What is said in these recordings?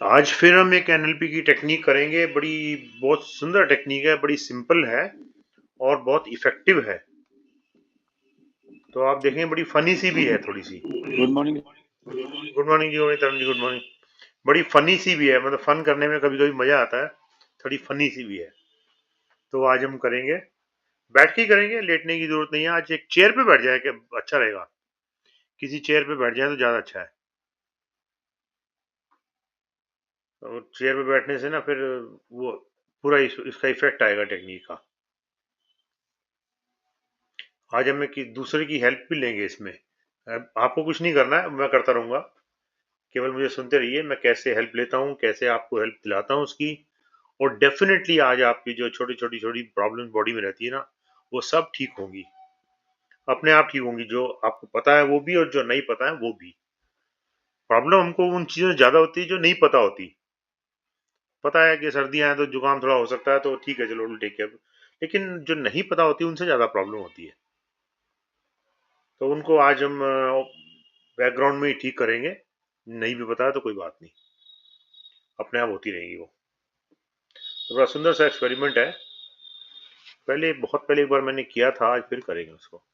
आज फिर हम एक एनएलपी की टेक्निक करेंगे। बहुत सुंदर टेक्निक है, बड़ी सिंपल है और बहुत इफेक्टिव है। तो आप देखें, बड़ी फनी सी भी है थोड़ी सी। Good morning. Good morning ji, Taran ji, good morning. बड़ी फनी सी भी है, मतलब फन करने में कभी कभी मजा आता है। थोड़ी फनी सी भी है। तो आज हम करेंगे, बैठ के ही करेंगे, लेटने की जरूरत नहीं है। आज एक चेयर पे बैठ जाए कि अच्छा रहेगा। किसी चेयर पे बैठ जाए तो ज्यादा अच्छा है। और चेयर पे बैठने से ना फिर वो पूरा इसका इफेक्ट आएगा टेक्निक का। आज हम एक दूसरे की हेल्प भी लेंगे इसमें। आपको कुछ नहीं करना है, मैं करता रहूंगा। केवल मुझे सुनते रहिए, मैं कैसे हेल्प लेता हूँ, कैसे आपको हेल्प दिलाता हूँ उसकी। और डेफिनेटली आज आपकी जो छोटी छोटी छोटी प्रॉब्लम बॉडी में रहती है ना, वो सब ठीक होंगी। अपने आप ठीक होंगी। जो आपको पता है वो भी, और जो नहीं पता है वो भी। प्रॉब्लम हमको उन चीजों से ज्यादा होती है जो नहीं पता होती। पता है कि सर्दियां हैं तो जुकाम थोड़ा हो सकता है, तो ठीक है, चलो टेक केयर। लेकिन जो नहीं पता होती उनसे ज्यादा प्रॉब्लम होती है। तो उनको आज हम बैकग्राउंड में ही ठीक करेंगे। नहीं भी पता है तो कोई बात नहीं, अपने आप होती रहेगी वो। तो बड़ा सुंदर सा एक्सपेरिमेंट है। बहुत पहले एक बार मैंने किया था, आज फिर करेंगे उसको।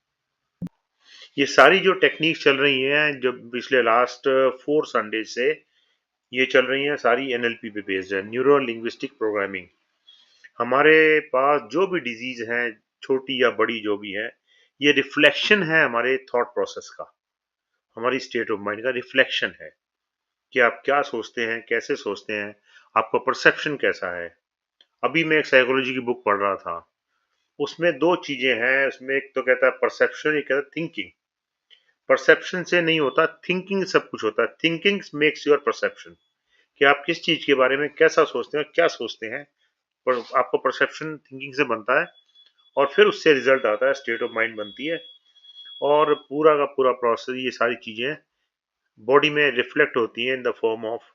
ये सारी जो टेक्निक चल रही हैं, जो पिछले लास्ट 4 संडे से ये चल रही हैं, सारी एनएलपी पे बेस्ड है, न्यूरो लिंग्विस्टिक प्रोग्रामिंग। हमारे पास जो भी डिजीज हैं, छोटी या बड़ी जो भी है, ये रिफ्लेक्शन है हमारे थॉट प्रोसेस का। हमारी स्टेट ऑफ माइंड का रिफ्लेक्शन है कि आप क्या सोचते हैं, कैसे सोचते हैं, आपका परसेप्शन कैसा है। अभी मैं एक साइकोलॉजी की बुक पढ़ रहा था। उसमें दो चीजें हैं। उसमें एक तो कहता है परसेप्शन, एक कहता है थिंकिंग। परसेप्शन से नहीं होता, थिंकिंग सब कुछ होता है। थिंकिंग मेक्स योर परसेप्शन, कि आप किस चीज के बारे में कैसा सोचते हैं, क्या सोचते हैं। पर आपका परसेप्शन थिंकिंग से बनता है, और फिर उससे रिजल्ट आता है, स्टेट ऑफ माइंड बनती है। और पूरा का पूरा प्रोसेस, ये सारी चीजें बॉडी में रिफ्लेक्ट होती हैं in the form of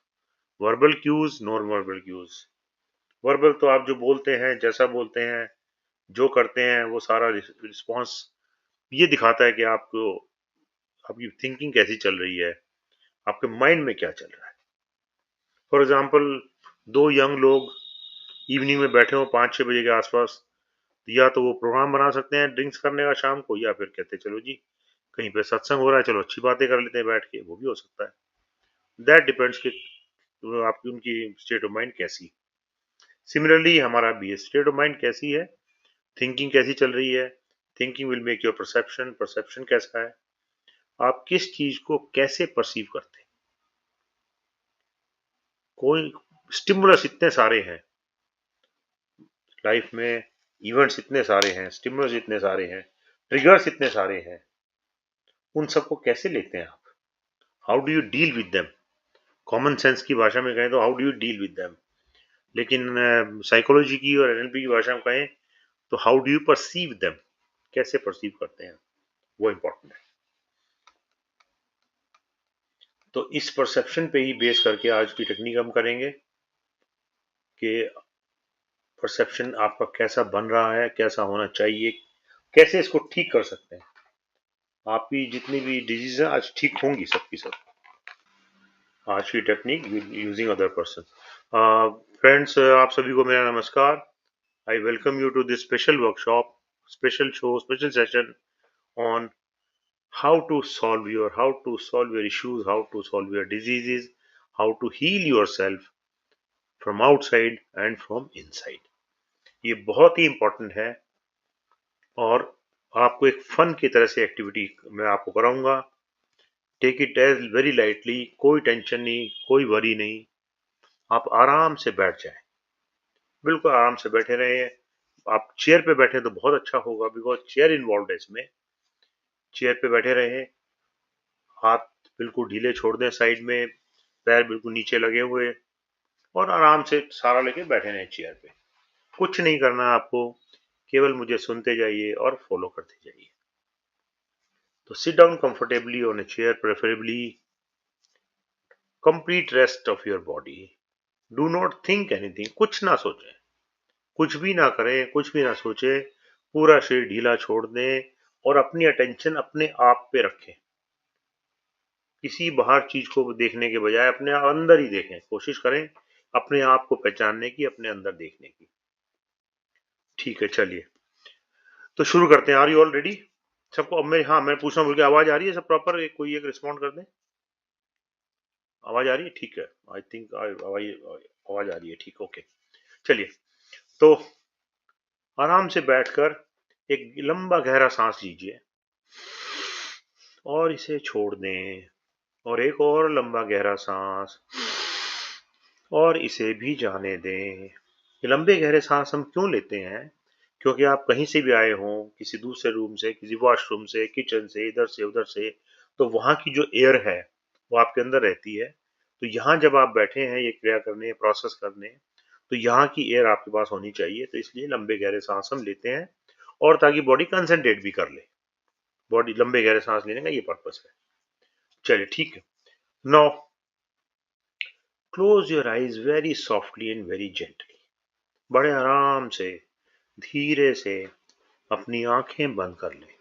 verbal cues, non verbal cues. Verbal तो आप जो बोलते हैं, जैसा बोलते हैं, जो करते हैं, वो सारा रिस्पॉन्स ये दिखाता है कि आपको, आपकी थिंकिंग कैसी चल रही है, आपके माइंड में क्या चल रहा है। फॉर एग्जाम्पल, दो यंग लोग इवनिंग में बैठे हो 5-6 बजे के आसपास, या तो वो प्रोग्राम बना सकते हैं ड्रिंक्स करने का शाम को, या फिर कहते हैं चलो जी कहीं पे सत्संग हो रहा है, चलो अच्छी बातें कर लेते हैं बैठ के, वो भी हो सकता है। दैट डिपेंड्स कि आपकी उनकी स्टेट ऑफ माइंड कैसी। सिमिलरली हमारा भी स्टेट ऑफ माइंड कैसी है, थिंकिंग कैसी चल रही है। Thinking will make your perception, perception कैसा है, आप किस चीज को कैसे परसीव करते हैं। कोई स्टिमुलस इतने सारे हैं लाइफ में, इवेंट्स इतने सारे हैं, स्टिमुलस इतने सारे हैं, ट्रिगर्स इतने सारे हैं। उन सबको कैसे लेते हैं आप? How do you deal with them? Common sense की भाषा में कहें तो how do you deal with them. लेकिन साइकोलॉजी की और एनएलपी की भाषा में कहें तो how do you perceive them, कैसे परसीव करते हैं, वो इंपॉर्टेंट है। तो इस परसेप्शन पे ही बेस करके आज की टेक्निक हम करेंगे कि परसेप्शन आपका कैसा बन रहा है, कैसा होना चाहिए, कैसे इसको ठीक कर सकते हैं। आपकी जितनी भी डिजीज है आज ठीक होंगी, सबकी सब। आज की technique using other person. Friends, आप सभी को मेरा नमस्कार। I welcome you to this special workshop, special show, special session on how to solve your issues, how to solve your diseases, how to heal yourself from outside and from inside। ये बहुत ही important है। और आपको एक fun की तरह से activity मैं आपको कराऊंगा। Take it as very lightly, कोई टेंशन नहीं, कोई वरी नहीं। आप आराम से बैठ जाएं, बिल्कुल आराम से बैठे रहे। आप चेयर पे बैठे तो बहुत अच्छा होगा, बिकॉज चेयर इन्वॉल्व है इसमें। चेयर पे बैठे रहे, हाथ बिल्कुल ढीले छोड़ दें साइड में, पैर बिल्कुल नीचे लगे हुए, और आराम से सहारा लेके बैठे रहे चेयर पे। कुछ नहीं करना है आपको, केवल मुझे सुनते जाइए और फॉलो करते जाइए। तो sit down comfortably on a chair, preferably complete rest of your body. Do not think anything, कुछ ना सोचें, कुछ भी ना करें, कुछ भी ना सोचें। पूरा शरीर ढीला छोड़ दें और अपनी अटेंशन अपने आप पे रखें। किसी बाहर चीज को देखने के बजाय अपने अंदर ही देखें, कोशिश करें अपने आप को पहचानने की, अपने अंदर देखने की। ठीक है, चलिए तो शुरू करते हैं। आर यू ऑल रेडी सबको? अब मैं, हाँ, मैं पूछना भूल गया, आवाज आ रही है सब प्रॉपर? कोई एक रिस्पॉन्ड कर दे। आवाज आ रही है? ठीक है, आई थिंक आवाज आ रही है, ठीक, ओके। चलिए तो आराम से बैठकर एक लंबा गहरा सांस लीजिए और इसे छोड़ दें, और एक और लंबा गहरा सांस, और इसे भी जाने दें। ये लंबे गहरे सांस हम क्यों लेते हैं? क्योंकि आप कहीं से भी आए हों, किसी दूसरे रूम से, किसी वॉशरूम से, किचन से, इधर से उधर से, तो वहां की जो एयर है वो आपके अंदर रहती है। तो यहाँ जब आप बैठे हैं ये क्रिया करने, प्रोसेस करने, तो यहाँ की एयर आपके पास होनी चाहिए। तो इसलिए लंबे गहरे सांस हम लेते हैं, और ताकि बॉडी कंसंट्रेट भी कर ले। बॉडी लंबे गहरे सांस लेने का ये पर्पस है। चलिए ठीक है। Now close your eyes very softly and very gently. बड़े आराम से, धीरे से अपनी आंखें बंद कर लें,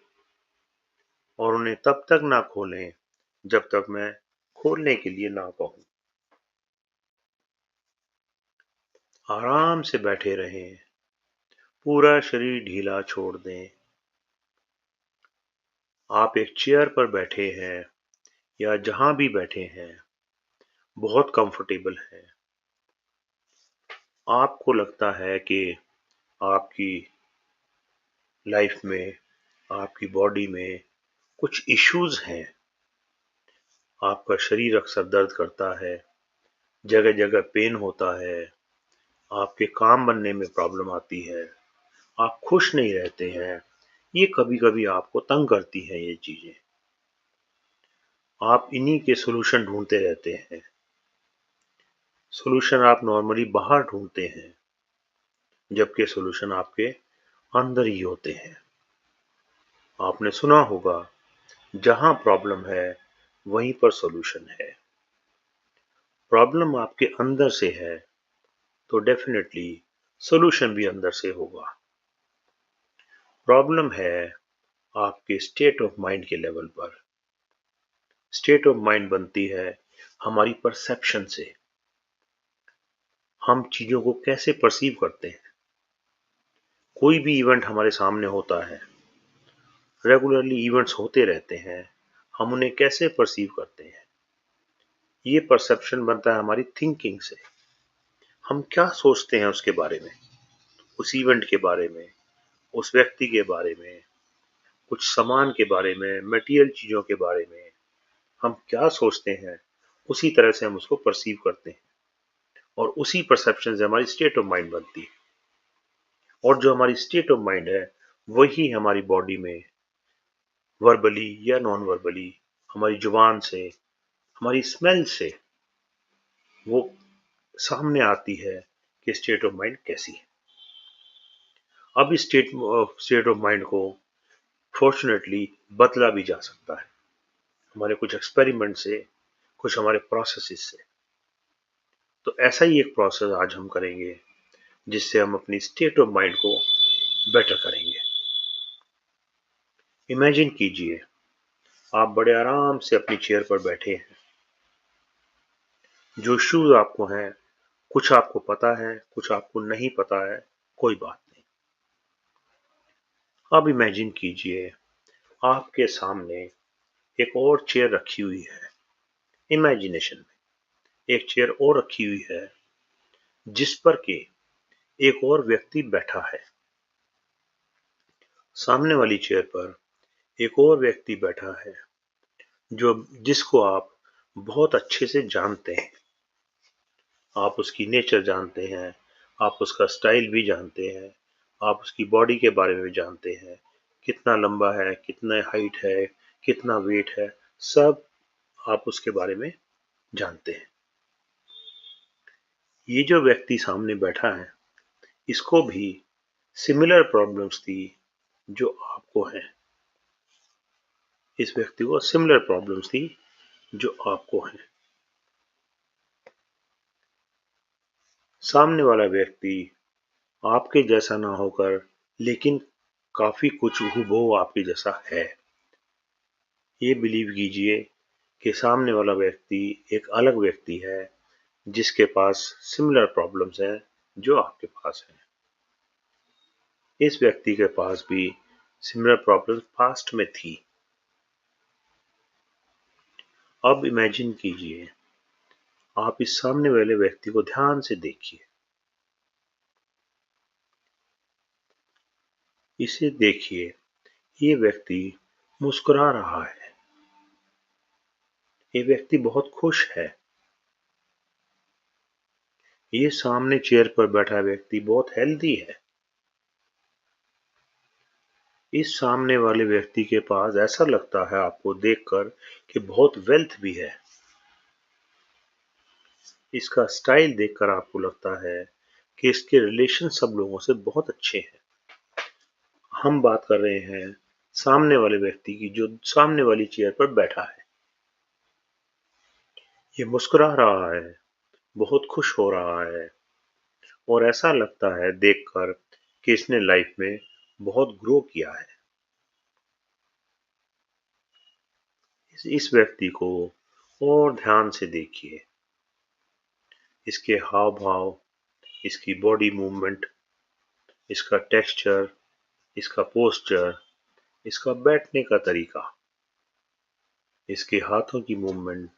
और उन्हें तब तक ना खोलें जब तक मैं खोलने के लिए ना कहूं। आराम से बैठे रहें, पूरा शरीर ढीला छोड़ दें। आप एक चेयर पर बैठे हैं या जहां भी बैठे हैं, बहुत कंफर्टेबल है। आपको लगता है कि आपकी लाइफ में, आपकी बॉडी में कुछ इश्यूज हैं, आपका शरीर अक्सर दर्द करता है, जगह जगह पेन होता है, आपके काम बनने में प्रॉब्लम आती है, आप खुश नहीं रहते हैं, ये कभी कभी आपको तंग करती है ये चीजें। आप इन्हीं के सोल्यूशन ढूंढते रहते हैं। सोल्यूशन आप नॉर्मली बाहर ढूंढते हैं, जबकि सोल्यूशन आपके अंदर ही होते हैं। आपने सुना होगा, जहां प्रॉब्लम है वहीं पर सोल्यूशन है। प्रॉब्लम आपके अंदर से है तो डेफिनेटली सोल्यूशन भी अंदर से होगा। प्रॉब्लम है आपके स्टेट ऑफ माइंड के लेवल पर। स्टेट ऑफ माइंड बनती है हमारी परसेप्शन से। हम चीजों को कैसे परसीव करते हैं। कोई भी इवेंट हमारे सामने होता है, रेगुलरली इवेंट्स होते रहते हैं, हम उन्हें कैसे परसीव करते हैं, ये परसेप्शन बनता है हमारी थिंकिंग से। हम क्या सोचते हैं उसके बारे में, उस इवेंट के बारे में, उस व्यक्ति के बारे में, कुछ सामान के बारे में, मटेरियल चीजों के बारे में, हम क्या सोचते हैं, उसी तरह से हम उसको परसीव करते हैं, और उसी परसेप्शन से हमारी स्टेट ऑफ माइंड बनती है। और जो हमारी स्टेट ऑफ माइंड है वही हमारी बॉडी में वर्बली या नॉन वर्बली, हमारी जुबान से, हमारी स्मेल से वो सामने आती है कि स्टेट ऑफ माइंड कैसी है। अब इस स्टेट ऑफ माइंड को फॉर्चुनेटली बदला भी जा सकता है, हमारे कुछ एक्सपेरिमेंट से, कुछ हमारे प्रोसेसेस से। तो ऐसा ही एक प्रोसेस आज हम करेंगे, जिससे हम अपनी स्टेट ऑफ माइंड को बेटर करेंगे। इमेजिन कीजिए, आप बड़े आराम से अपनी चेयर पर बैठे हैं। जो इश्यूज आपको हैं, कुछ आपको पता है, कुछ आपको नहीं पता है, कोई बात नहीं। अब इमेजिन कीजिए, आपके सामने एक और चेयर रखी हुई है। इमेजिनेशन में एक चेयर और रखी हुई है, जिस पर के एक और व्यक्ति बैठा है। सामने वाली चेयर पर एक और व्यक्ति बैठा है, जो जिसको आप बहुत अच्छे से जानते हैं। आप उसकी नेचर जानते हैं, आप उसका स्टाइल भी जानते हैं, आप उसकी बॉडी के बारे में भी जानते हैं, कितना लंबा है, कितना हाइट है, कितना वेट है, सब आप उसके बारे में जानते हैं। ये जो व्यक्ति सामने बैठा है, इसको भी सिमिलर प्रॉब्लम्स थी जो आपको हैं। इस व्यक्ति को सिमिलर प्रॉब्लम्स थी जो आपको हैं। सामने वाला व्यक्ति आपके जैसा ना होकर, लेकिन काफी कुछ हूबहू आपके जैसा है। ये बिलीव कीजिए कि सामने वाला व्यक्ति एक अलग व्यक्ति है जिसके पास सिमिलर प्रॉब्लम्स हैं जो आपके पास हैं। इस व्यक्ति के पास भी सिमिलर प्रॉब्लम पास्ट में थी। अब इमेजिन कीजिए, आप इस सामने वाले व्यक्ति को ध्यान से देखिए। इसे देखिए, ये व्यक्ति मुस्कुरा रहा है। ये व्यक्ति बहुत खुश है। ये सामने चेयर पर बैठा व्यक्ति बहुत हेल्दी है। इस सामने वाले व्यक्ति के पास ऐसा लगता है आपको देखकर कि बहुत वेल्थ भी है। इसका स्टाइल देखकर आपको लगता है कि इसके रिलेशन सब लोगों से बहुत अच्छे हैं। हम बात कर रहे हैं सामने वाले व्यक्ति की जो सामने वाली चेयर पर बैठा है। ये मुस्कुरा रहा है, बहुत खुश हो रहा है और ऐसा लगता है देखकर कि इसने लाइफ में बहुत ग्रो किया है। इस व्यक्ति को और ध्यान से देखिए। इसके हाव भाव, इसकी बॉडी मूवमेंट, इसका टेक्सचर, इसका पोस्चर, इसका बैठने का तरीका, इसके हाथों की मूवमेंट,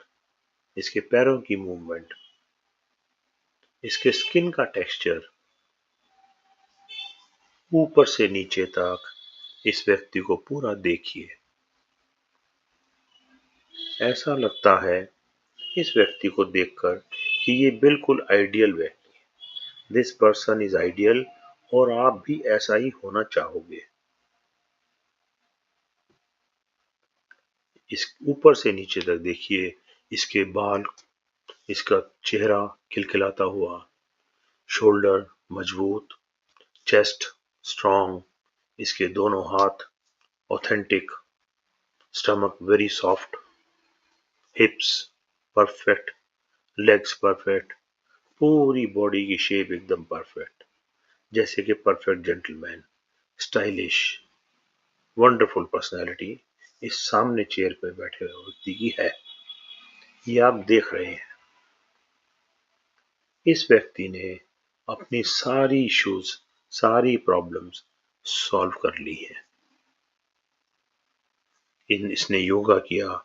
इसके पैरों की मूवमेंट, इसके स्किन का टेक्सचर, ऊपर से नीचे तक इस व्यक्ति को पूरा देखिए। ऐसा लगता है इस व्यक्ति को देखकर कि ये बिल्कुल आइडियल व्यक्ति है। दिस पर्सन इज आइडियल और आप भी ऐसा ही होना चाहोगे। इस ऊपर से नीचे तक देखिए, इसके बाल, इसका चेहरा खिलखिलाता हुआ, शोल्डर मजबूत, चेस्ट स्ट्रॉन्ग, इसके दोनों हाथ authentic, stomach very soft, हिप्स perfect, legs perfect, पूरी बॉडी की शेप एकदम परफेक्ट, जैसे कि perfect gentleman, stylish, wonderful personality इस सामने चेयर पर बैठे हुए व्यक्ति की है। ये आप देख रहे हैं। इस व्यक्ति ने अपनी सारी इश्यूज, सारी प्रॉब्लम्स सॉल्व कर ली है। इसने योगा किया,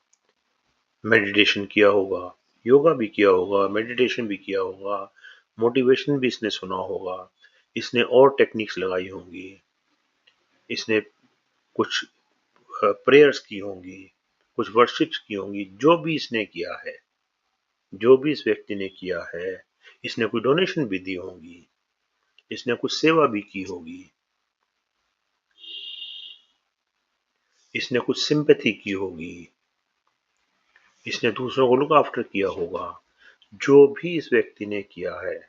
मेडिटेशन किया होगा, योगा भी किया होगा, मेडिटेशन भी किया होगा, मोटिवेशन भी इसने सुना होगा, इसने और टेक्निक्स लगाई होंगी, इसने कुछ प्रेयर्स की होंगी, कुछ वर्शिप्स की होंगी। जो भी इसने किया है, जो भी इस व्यक्ति ने किया है, इसने कोई डोनेशन भी दी होंगी, इसने कुछ सेवा भी की होगी, इसने कुछ सिंपैथी की होगी, इसने दूसरों को लुक आफ्टर किया होगा। जो भी इस व्यक्ति ने किया है,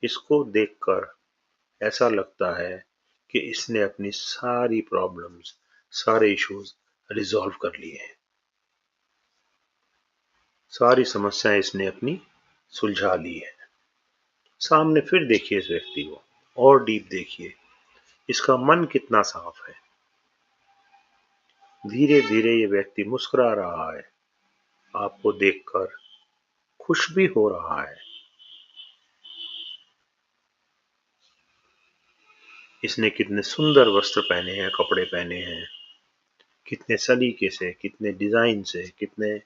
इसको देखकर ऐसा लगता है कि इसने अपनी सारी प्रॉब्लम्स, सारे इश्यूज रिजॉल्व कर लिए हैं। सारी समस्याएं इसने अपनी सुलझा ली है। सामने फिर देखिए इस व्यक्ति को, और डीप देखिए, इसका मन कितना साफ है। धीरे धीरे ये व्यक्ति मुस्कुरा रहा है, आपको देखकर खुश भी हो रहा है। इसने कितने सुंदर वस्त्र पहने हैं, कपड़े पहने हैं, कितने सलीके से, कितने डिजाइन से, कितने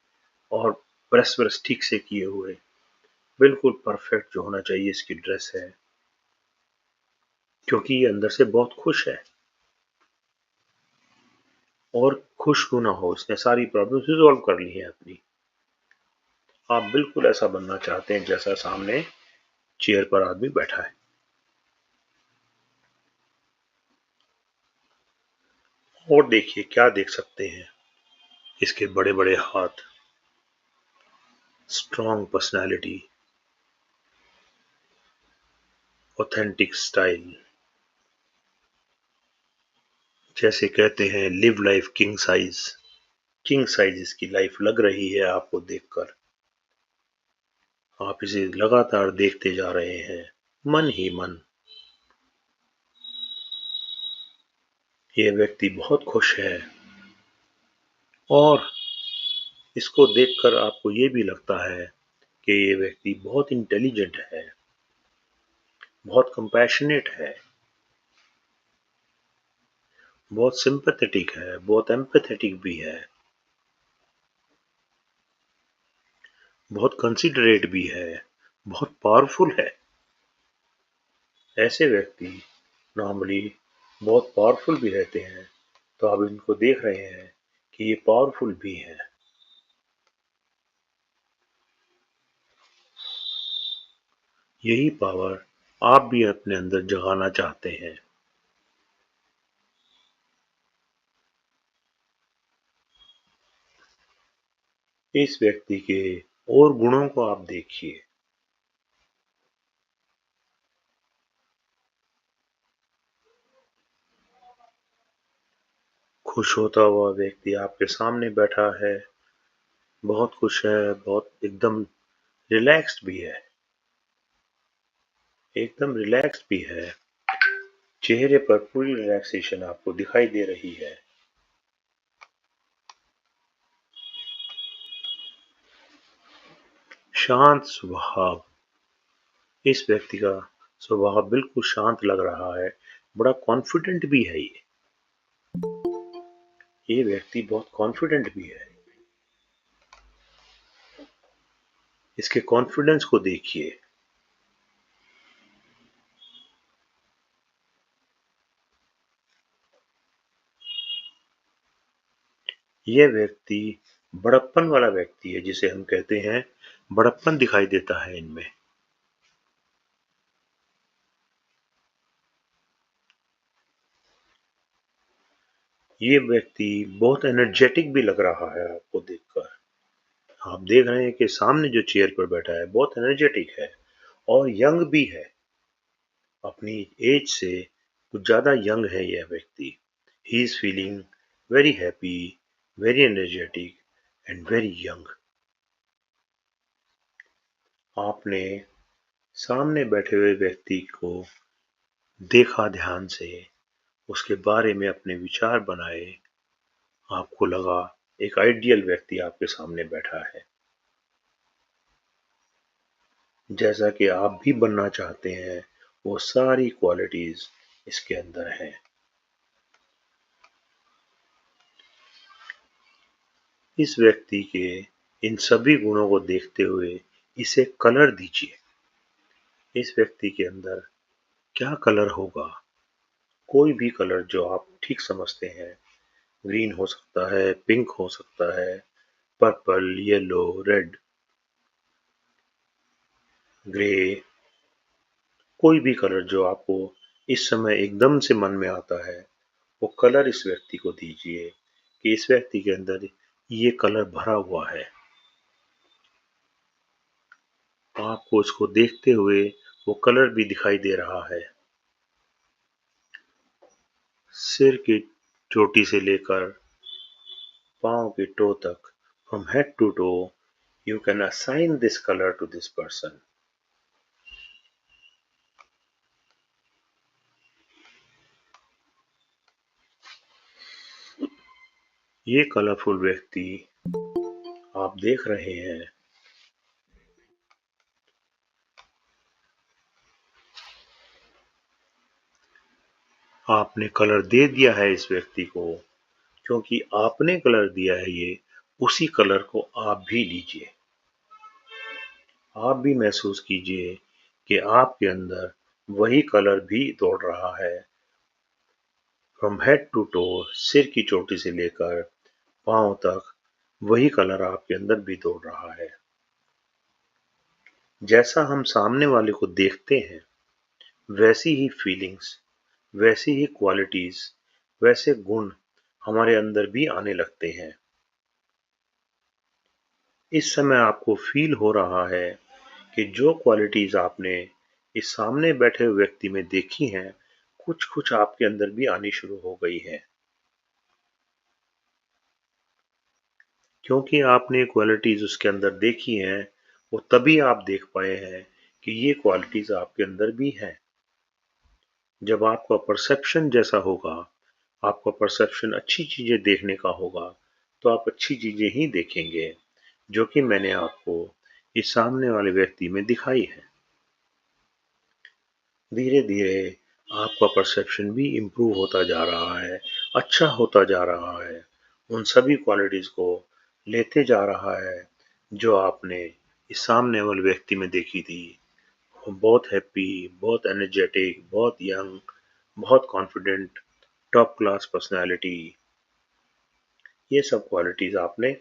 और प्रेस व्रेस ठीक से किए हुए, बिल्कुल परफेक्ट जो होना चाहिए इसकी ड्रेस है, क्योंकि ये अंदर से बहुत खुश है। और खुश क्यों ना हो, इसने सारी प्रॉब्लम रिजॉल्व कर ली है अपनी। आप बिल्कुल ऐसा बनना चाहते हैं जैसा सामने चेयर पर आदमी बैठा है। और देखिए क्या देख सकते हैं, इसके बड़े बड़े हाथ, स्ट्रॉन्ग पर्सनालिटी, ऑथेंटिक स्टाइल, जैसे कहते हैं live life king size. King size इसकी लाइफ लग रही है आपको देखकर। आप इसे लगातार देखते जा रहे हैं, मन ही मन। ये व्यक्ति बहुत खुश है और इसको देखकर आपको ये भी लगता है कि ये व्यक्ति बहुत इंटेलिजेंट है, बहुत कंपैशनेट है, बहुत सिंपैथेटिक है, बहुत एम्पैथेटिक भी है, बहुत कंसिडरेट भी है, बहुत पावरफुल है। ऐसे व्यक्ति नॉर्मली बहुत पावरफुल भी रहते हैं, तो आप इनको देख रहे हैं कि ये पावरफुल भी हैं। यही पावर आप भी अपने अंदर जगाना चाहते हैं। इस व्यक्ति के और गुणों को आप देखिए। खुश होता हुआ व्यक्ति आपके सामने बैठा है, बहुत खुश है, बहुत एकदम रिलैक्स्ड भी है, एकदम रिलैक्स्ड भी है। चेहरे पर पूरी रिलैक्सेशन आपको दिखाई दे रही है। शांत स्वभाव, इस व्यक्ति का स्वभाव बिल्कुल शांत लग रहा है, बड़ा कॉन्फिडेंट भी है ये व्यक्ति बहुत कॉन्फिडेंट भी है। इसके कॉन्फिडेंस को देखिए। यह व्यक्ति बड़प्पन वाला व्यक्ति है, जिसे हम कहते हैं बड़प्पन दिखाई देता है इनमें। ये व्यक्ति बहुत एनर्जेटिक भी लग रहा है आपको देखकर। आप देख रहे हैं कि सामने जो चेयर पर बैठा है बहुत एनर्जेटिक है और यंग भी है। अपनी एज से कुछ ज्यादा यंग है यह व्यक्ति। He is feeling very happy, very energetic and very young. आपने सामने बैठे हुए व्यक्ति को देखा ध्यान से, उसके बारे में अपने विचार बनाए, आपको लगा एक आइडियल व्यक्ति आपके सामने बैठा है, जैसा कि आप भी बनना चाहते हैं। वो सारी क्वालिटीज इसके अंदर हैं। इस व्यक्ति के इन सभी गुणों को देखते हुए इसे कलर दीजिए। इस व्यक्ति के अंदर क्या कलर होगा? कोई भी कलर जो आप ठीक समझते हैं। ग्रीन हो सकता है, पिंक हो सकता है, पर्पल, येलो, रेड, ग्रे, कोई भी कलर जो आपको इस समय एकदम से मन में आता है, वो कलर इस व्यक्ति को दीजिए कि इस व्यक्ति के अंदर ये कलर भरा हुआ है। आपको इसको देखते हुए वो कलर भी दिखाई दे रहा है। सिर की चोटी से लेकर पांव के टो तक, from head to toe, you can assign this color to this person. ये कलरफुल व्यक्ति आप देख रहे हैं। आपने कलर दे दिया है इस व्यक्ति को, क्योंकि आपने कलर दिया है ये, उसी कलर को आप भी लीजिए। आप भी महसूस कीजिए कि आपके अंदर वही कलर भी दौड़ रहा है। फ्रॉम हेड टू टो, सिर की चोटी से लेकर पांव तक, वही कलर आपके अंदर भी दौड़ रहा है। जैसा हम सामने वाले को देखते हैं, वैसी ही फीलिंग्स, वैसी ही क्वालिटीज, वैसे गुण हमारे अंदर भी आने लगते हैं। इस समय आपको फील हो रहा है कि जो क्वालिटीज आपने इस सामने बैठे हुए व्यक्ति में देखी हैं, कुछ कुछ आपके अंदर भी आनी शुरू हो गई है। क्योंकि आपने क्वालिटीज उसके अंदर देखी हैं, वो तभी आप देख पाए हैं कि ये क्वालिटीज आपके अंदर भी हैं। जब आपका परसेप्शन जैसा होगा, आपका परसेप्शन अच्छी चीजें देखने का होगा, तो आप अच्छी चीजें ही देखेंगे। जो कि मैंने आपको इस सामने वाले व्यक्ति में दिखाई है। धीरे धीरे आपका परसेप्शन भी इम्प्रूव होता जा रहा है, अच्छा होता जा रहा है, उन सभी क्वालिटीज को लेते जा रहा है जो आपने इस सामने वाले व्यक्ति में देखी थी। वो बहुत हैप्पी, बहुत एनर्जेटिक, बहुत यंग, बहुत कॉन्फिडेंट, टॉप क्लास पर्सनालिटी, ये सब क्वालिटीज आपने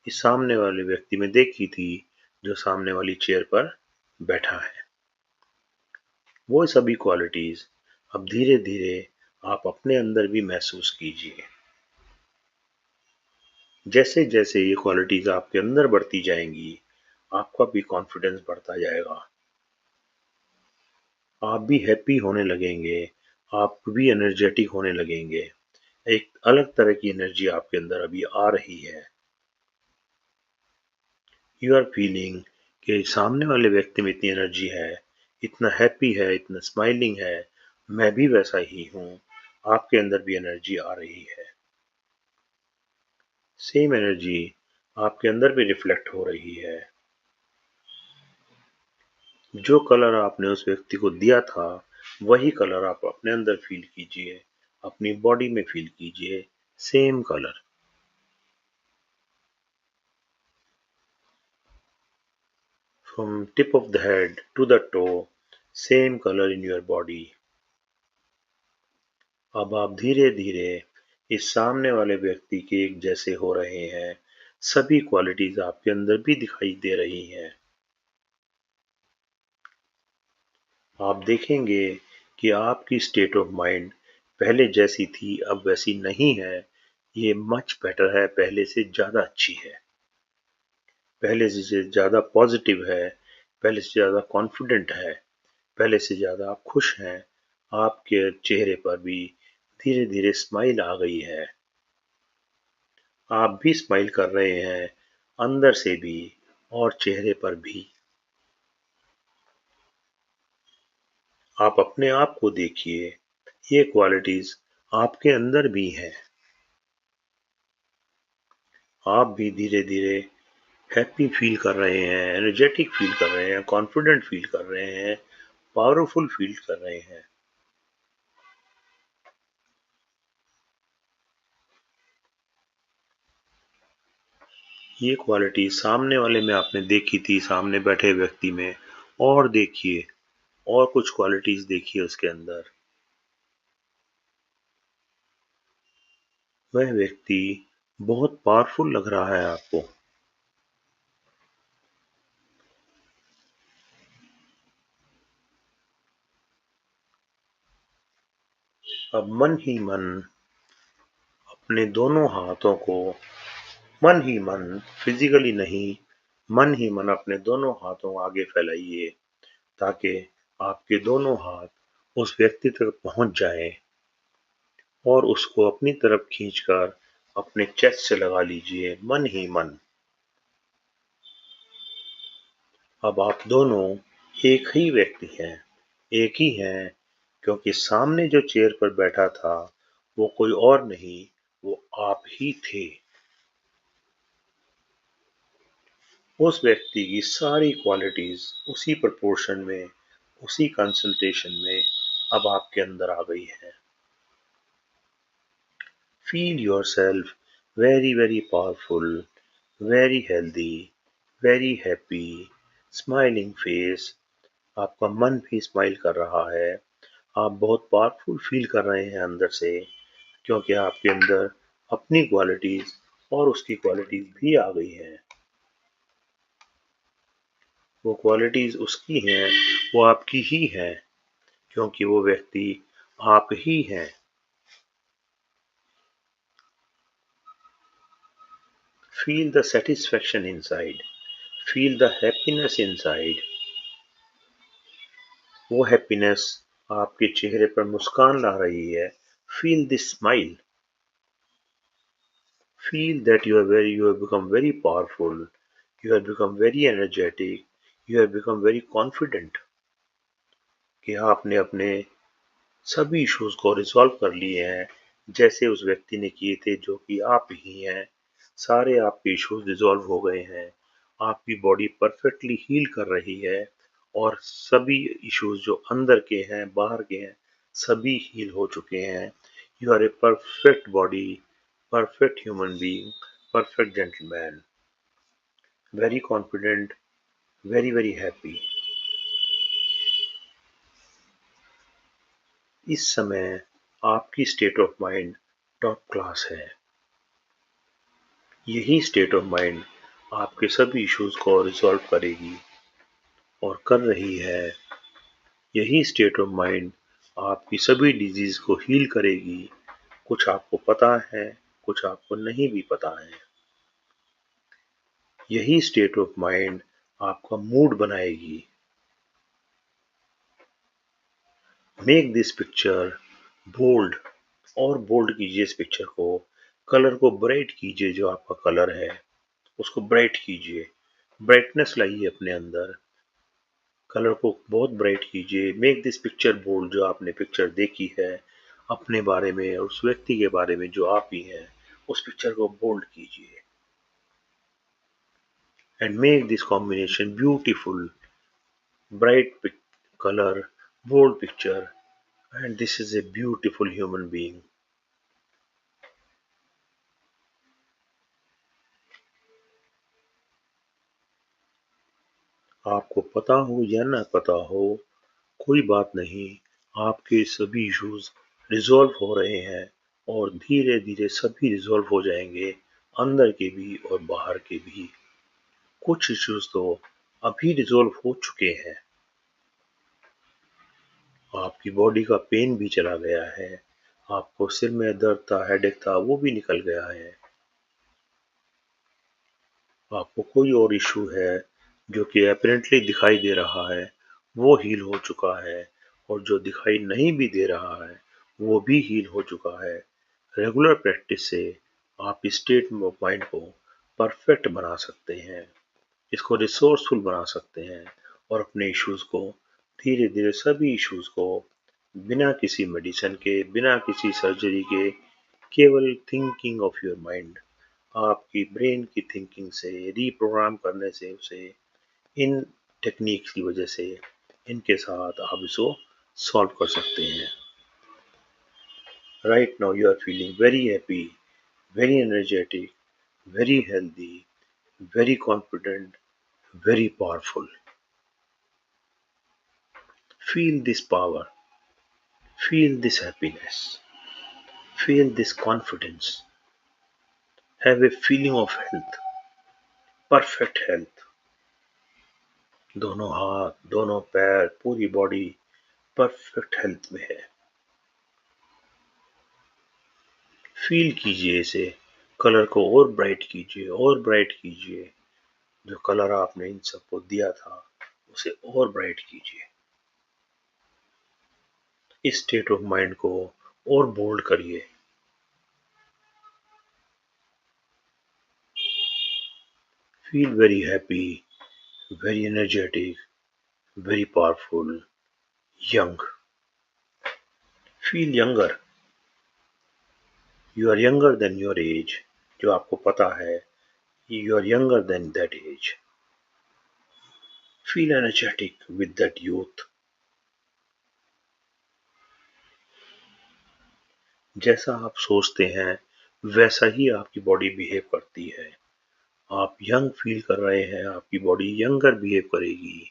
इस सामने वाले व्यक्ति में देखी थी जो सामने वाली चेयर पर बैठा है। वो सभी क्वालिटीज अब धीरे धीरे आप अपने अंदर भी महसूस कीजिए। जैसे जैसे ये क्वालिटीज आपके अंदर बढ़ती जाएंगी, आपका भी कॉन्फिडेंस बढ़ता जाएगा, आप भी हैप्पी होने लगेंगे, आप भी एनर्जेटिक होने लगेंगे। एक अलग तरह की एनर्जी आपके अंदर अभी आ रही है। यू आर फीलिंग कि सामने वाले व्यक्ति में इतनी एनर्जी है, इतना हैप्पी है, इतना स्माइलिंग है, मैं भी वैसा ही हूँ। आपके अंदर भी एनर्जी आ रही है, सेम एनर्जी आपके अंदर भी रिफ्लेक्ट हो रही है। जो कलर आपने उस व्यक्ति को दिया था, वही कलर आप अपने अंदर फील कीजिए, अपनी बॉडी में फील कीजिए, same colour. From tip of the head to the toe, same colour in your body. अब आप धीरे धीरे इस सामने वाले व्यक्ति के एक जैसे हो रहे हैं, सभी क्वालिटीज आपके अंदर भी दिखाई दे रही हैं। आप देखेंगे कि आपकी स्टेट ऑफ माइंड पहले जैसी थी अब वैसी नहीं है, ये मच बेटर है, पहले से ज़्यादा अच्छी है, पहले से ज़्यादा पॉजिटिव है, पहले से ज़्यादा कॉन्फिडेंट है, पहले से ज़्यादा आप खुश हैं। आपके चेहरे पर भी धीरे धीरे स्माइल आ गई है, आप भी स्माइल कर रहे हैं, अंदर से भी और चेहरे पर भी। आप अपने आप को देखिए, ये क्वालिटीज आपके अंदर भी हैं। आप भी धीरे धीरे हैप्पी फील कर रहे हैं, एनर्जेटिक फील कर रहे हैं, कॉन्फिडेंट फील कर रहे हैं, पावरफुल फील कर रहे हैं। ये क्वालिटी सामने वाले में आपने देखी थी, सामने बैठे व्यक्ति में, और देखिए, और कुछ क्वालिटीज देखिए उसके अंदर। वह व्यक्ति बहुत पावरफुल लग रहा है आपको। अब मन ही मन अपने दोनों हाथों को, मन ही मन, फिजिकली नहीं, मन ही मन अपने दोनों हाथों आगे फैलाइए ताकि आपके दोनों हाथ उस व्यक्ति तक पहुंच जाएं और उसको अपनी तरफ खींचकर अपने चेस्ट से लगा लीजिए, मन ही मन। अब आप दोनों एक ही व्यक्ति हैं, एक ही हैं, क्योंकि सामने जो चेयर पर बैठा था वो कोई और नहीं, वो आप ही थे। उस व्यक्ति की सारी क्वालिटीज उसी प्रोपोर्शन में, उसी कंसंट्रेशन में अब आपके अंदर आ गई है। Feel yourself very very powerful, very healthy, very happy, smiling face. आपका मन भी स्माइल कर रहा है, आप बहुत पावरफुल फील कर रहे हैं अंदर से, क्योंकि आपके अंदर अपनी क्वालिटीज और उसकी क्वालिटीज भी आ गई हैं। वो क्वालिटीज उसकी हैं, वो आपकी ही हैं, क्योंकि वो व्यक्ति आप ही हैं। Feel the satisfaction inside, feel the happiness inside. वो हैप्पीनेस आपके चेहरे पर मुस्कान ला रही है। Feel this smile, feel that you have become very powerful, you have become very energetic, you have become very confident कि आपने अपने सभी इश्यूज को रिजॉल्व कर लिए हैं, जैसे उस व्यक्ति ने किए थे जो कि आप ही हैं। सारे आपके इश्यूज रिजॉल्व हो गए हैं, आपकी बॉडी परफेक्टली हील कर रही है और सभी इश्यूज जो अंदर के हैं, बाहर के हैं, सभी हील हो चुके हैं। You are a perfect body, perfect human being, perfect gentleman, very confident, very very happy। इस समय आपकी state of mind top class है। यही स्टेट ऑफ माइंड आपके सभी इश्यूज को रिजॉल्व करेगी और कर रही है। यही स्टेट ऑफ माइंड आपकी सभी डिजीज को हील करेगी। कुछ आपको पता है, कुछ आपको नहीं भी पता है। यही स्टेट ऑफ माइंड आपका मूड बनाएगी। मेक दिस पिक्चर बोल्ड, और बोल्ड कीजिए इस पिक्चर को। कलर को ब्राइट कीजिए, जो आपका कलर है उसको ब्राइट कीजिए, ब्राइटनेस लाइए अपने अंदर। कलर को बहुत ब्राइट कीजिए। मेक दिस पिक्चर बोल्ड, जो आपने पिक्चर देखी है अपने बारे में और उस व्यक्ति के बारे में जो आप ही हैं, उस पिक्चर को बोल्ड कीजिए। And make this combination beautiful, bright colour, bold picture, and this is a beautiful human being। आपको पता हो या ना पता हो, कोई बात नहीं, आपके सभी इश्यूज रिजॉल्व हो रहे हैं और धीरे धीरे सभी रिजॉल्व हो जाएंगे, अंदर के भी और बाहर के भी। कुछ इश्यूज तो अभी रिजॉल्व हो चुके हैं। आपकी बॉडी का पेन भी चला गया है, आपको सिर में दर्द था, हेडेक था, वो भी निकल गया है। आपको कोई और इशू है जो कि अपरेंटली दिखाई दे रहा है, वो हील हो चुका है, और जो दिखाई नहीं भी दे रहा है वो भी हील हो चुका है। रेगुलर प्रैक्टिस से आप स्टेट ऑफ माइंड को परफेक्ट बना सकते हैं, इसको रिसोर्सफुल बना सकते हैं और अपने इश्यूज को धीरे धीरे सभी इश्यूज को बिना किसी मेडिसिन के, बिना किसी सर्जरी के, केवल थिंकिंग ऑफ योर माइंड, आपकी ब्रेन की थिंकिंग से, रीप्रोग्राम करने से उसे, इन टेक्निक्स की वजह से, इनके साथ आप इसको सॉल्व कर सकते हैं। Right now you are feeling very happy, very energetic, very healthy, very confident, very powerful. Feel this power, feel this happiness, feel this confidence, have a feeling of health, perfect health। दोनों हाथ, दोनों पैर, पूरी body perfect health में है। Feel कीजिए इसे, colour को और ब्राइट कीजिए, और ब्राइट कीजिए। जो कलर आपने इन सबको दिया था उसे और ब्राइट कीजिए। इस स्टेट ऑफ माइंड को और बोल्ड करिए। Feel very happy, very energetic, very powerful, young. Feel younger, you are younger than your age. जो आपको पता है, you are younger than that age. Feel energetic with that youth. जैसा आप सोचते हैं वैसा ही आपकी बॉडी बिहेव करती है। आप यंग फील कर रहे हैं, आपकी बॉडी यंगर बिहेव करेगी।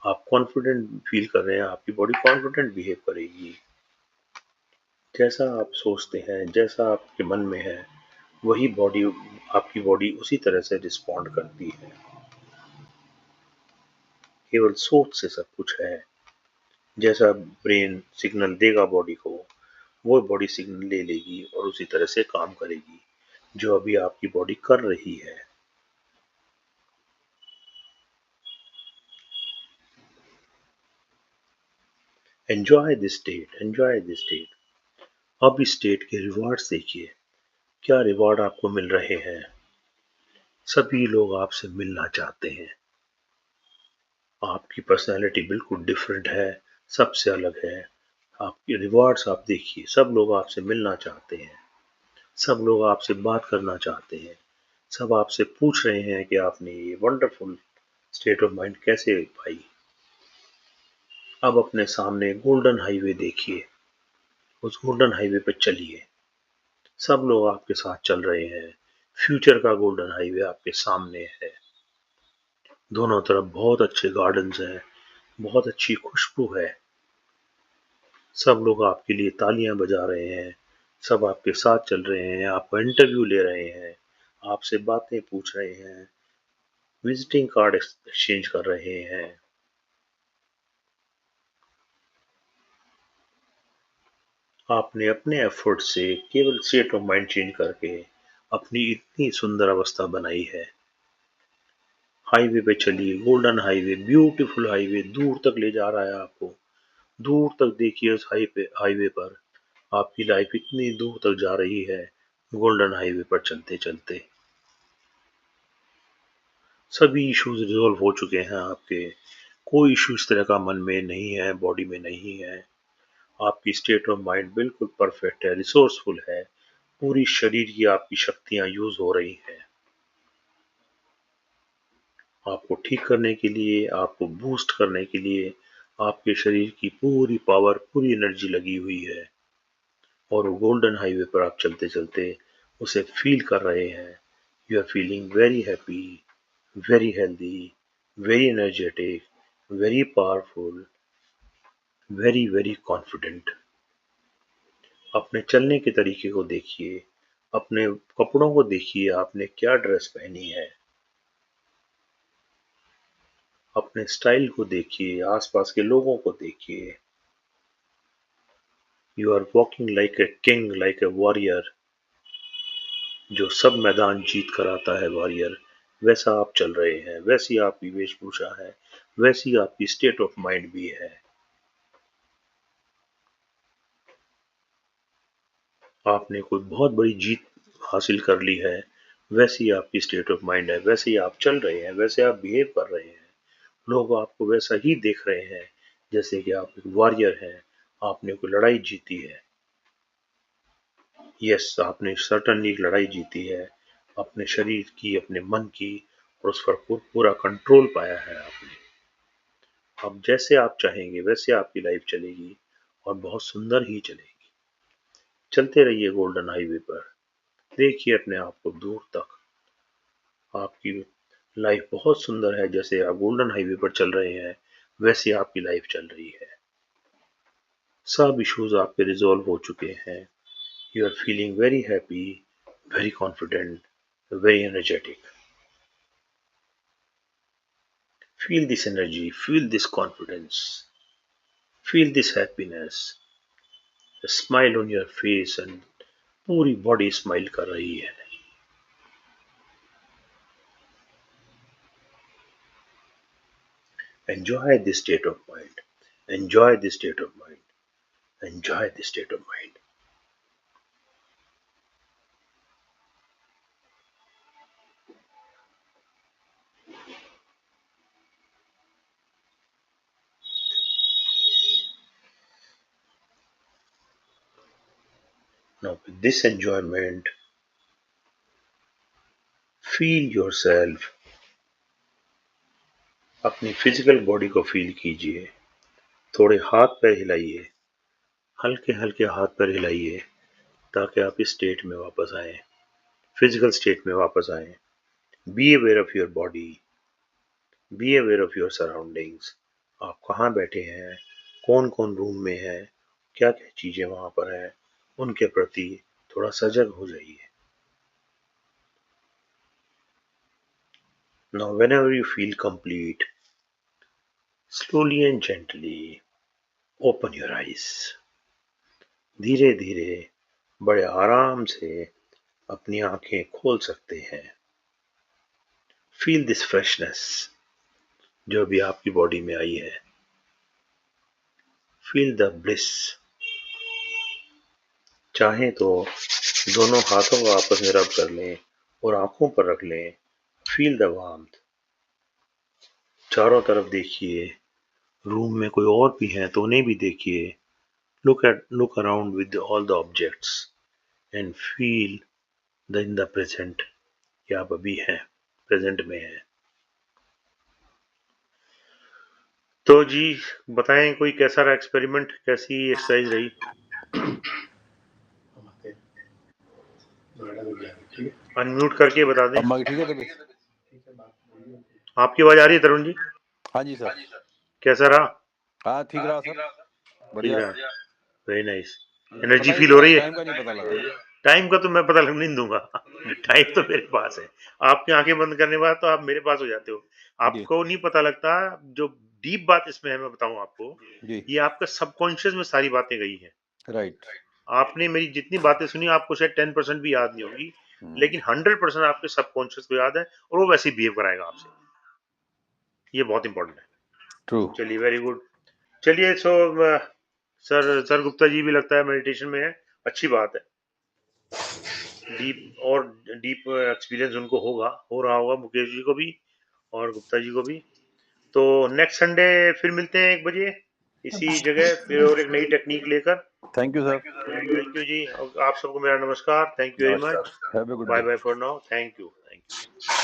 आप कॉन्फिडेंट फील कर रहे हैं, आपकी बॉडी कॉन्फिडेंट बिहेव करेगी। जैसा आप सोचते हैं, जैसा आपके मन में है, वही बॉडी, आपकी बॉडी उसी तरह से रिस्पॉन्ड करती है। केवल सोच से सब कुछ है। जैसा ब्रेन सिग्नल देगा बॉडी को, वो बॉडी सिग्नल ले लेगी और उसी तरह से काम करेगी, जो अभी आपकी बॉडी कर रही है। Enjoy this state, enjoy this state. अब इस स्टेट के रिवॉर्ड्स देखिए, क्या रिवॉर्ड आपको मिल रहे हैं। सभी लोग आपसे मिलना चाहते हैं। आपकी पर्सनैलिटी बिल्कुल डिफरेंट है, सबसे अलग है। आपके रिवॉर्ड्स आप देखिए, सब लोग आपसे मिलना चाहते हैं, सब लोग आपसे बात करना चाहते हैं, सब आपसे पूछ रहे हैं कि आपने ये वंडरफुल स्टेट ऑफ माइंड कैसे पाई। अब अपने सामने गोल्डन हाईवे देखिए, उस गोल्डन हाईवे पे चलिए। सब लोग आपके साथ चल रहे हैं। फ्यूचर का गोल्डन हाईवे आपके सामने है। दोनों तरफ बहुत अच्छे गार्डन्स हैं, बहुत अच्छी खुशबू है। सब लोग आपके लिए तालियां बजा रहे हैं। सब आपके साथ चल रहे हैं, आपका इंटरव्यू ले रहे हैं, आपसे बातें पूछ रहे हैं, विजिटिंग कार्ड एक्सचेंज कर रहे हैं। आपने अपने एफर्ट से केवल स्टेट ऑफ माइंड चेंज करके अपनी इतनी सुंदर अवस्था बनाई है। हाईवे पे चलिए, गोल्डन हाईवे, ब्यूटीफुल हाईवे दूर तक ले जा रहा है आपको। दूर तक देखिए, उस हाईवे पर आपकी लाइफ इतनी दूर तक जा रही है। गोल्डन हाईवे पर चलते चलते सभी इश्यूज रिजॉल्व हो चुके हैं आपके। कोई इशू इस तरह का मन में नहीं है, बॉडी में नहीं है। आपकी स्टेट ऑफ माइंड बिल्कुल परफेक्ट है, रिसोर्सफुल है। पूरी शरीर की आपकी शक्तियां यूज हो रही हैं। आपको ठीक करने के लिए, आपको बूस्ट करने के लिए आपके शरीर की पूरी पावर, पूरी एनर्जी लगी हुई है। और वो गोल्डन हाईवे पर आप चलते चलते उसे फील कर रहे हैं। You are feeling very happy, very healthy, very energetic, very powerful, very very confident. अपने चलने के तरीके को देखिए, अपने कपड़ों को देखिए, आपने क्या ड्रेस पहनी है। अपने स्टाइल को देखिए, आसपास के लोगों को देखिए। You are walking like a king, like a warrior. जो सब मैदान जीत कर आता है वॉरियर, वैसा आप चल रहे हैं, वैसी आपकी वेशभूषा है, वैसी आपकी स्टेट ऑफ माइंड भी है। आपने कोई बहुत बड़ी जीत हासिल कर ली है, वैसी आपकी स्टेट ऑफ माइंड है, वैसे ही आप चल रहे हैं, वैसे आप बिहेव कर रहे हैं। लोग आपको वैसा ही देख रहे हैं, जैसे कि आप एक वॉरियर हैं, आपने कोई लड़ाई जीती है। यस, आपने सर्टनली एक लड़ाई जीती है, अपने शरीर की, अपने मन की, और उस पर पूरा कंट्रोल पाया है आपने। अब जैसे आप चाहेंगे वैसे आपकी लाइफ चलेगी, और बहुत सुंदर ही चलेगी। चलते रहिए गोल्डन हाईवे पर, देखिए अपने आप को दूर तक। आपकी लाइफ बहुत सुंदर है, जैसे आप गोल्डन हाईवे पर चल रहे हैं वैसे आपकी लाइफ चल रही है। सब इश्यूज आपके रिजॉल्व हो चुके हैं। You are feeling very happy, very confident, very energetic. Feel this energy, feel this confidence, feel this happiness. A smile on your face and पूरी बॉडी स्माइल कर रही है। Enjoy this state of mind. Enjoy this state of mind. Enjoy this state of mind. Now with this enjoyment, feel yourself. अपनी physical body को feel कीजिए। थोड़े हाथ पैर हिलाइए, हल्के हल्के हाथ पैर हिलाइए, ताकि आप इस स्टेट में वापस आए, फिजिकल स्टेट में वापस आए। Be aware of your body, be aware of your surroundings. आप कहाँ बैठे हैं, कौन कौन रूम में है, क्या क्या चीजें वहां पर है, उनके प्रति थोड़ा सजग हो जाइए। Now whenever you feel complete, slowly and gently open your eyes. धीरे धीरे, बड़े आराम से अपनी आंखें खोल सकते हैं। फील दिस फ्रेशनेस जो भी आपकी बॉडी में आई है। Feel the bliss. चाहे तो दोनों हाथों को आपस में रब कर लें और आंखों पर रख लें। Feel the warmth. चारों तरफ देखिए, रूम में कोई और भी हैं तो उन्हें भी देखिए। Look around with all the objects and feel the in the present कि आप अभी हैं, प्रेजेंट में हैं। तो जी बताएं कोई कैसा रहा एक्सपेरिमेंट, कैसी एक्सरसाइज रही? अनम्यूट करके बता दें। अम्मा की ठीक है तबीयत? आपकी आवाज आ रही है तरुण जी? हाँ जी सर। कैसा रहा? हाँ ठीक रहा सर, ठीक बढ़िया। रहा, वेरी नाइस। पता एनर्जी ही नहीं फील हो चला, रही है? टाइम का नहीं पता लगा। टाइम का तो मैं पता लगने नहीं दूंगा। टाइम तो मेरे पास है। आपकी आंखें बंद करने के बाद तो आप मेरे पास हो जाते हो। जी आपको नहीं पता लगता। जो डीप बात इसमें है मैं बताऊं आपको, जी। ये आपका सबकॉन्शियस में सारी बातें गई हैं। राइट। आपने मेरी जितनी बातें सुनी आपको शायद 10% भी याद नहीं होगी, लेकिन 100% आपके सबकॉन्शियस को याद है और वो वैसे ही बिहेव कराएगा आपसे। ये बहुत इंपॉर्टेंट है। ट्रू। चलिए वेरी गुड। चलिए सो सर गुप्ता जी भी लगता है मेडिटेशन में है, अच्छी बात है। डीप एक्सपीरियंस उनको होगा, हो रहा होगा मुकेश जी को भी और गुप्ता जी को भी। तो नेक्स्ट संडे फिर मिलते हैं 1 बजे इसी जगह फिर और एक नई टेक्निक लेकर। Thank you sir. Thank you ji, और आप सबको मेरा नमस्कार, थैंक यू वेरी नमस्कार, much. Have a good bye day. Bye for now, thank you.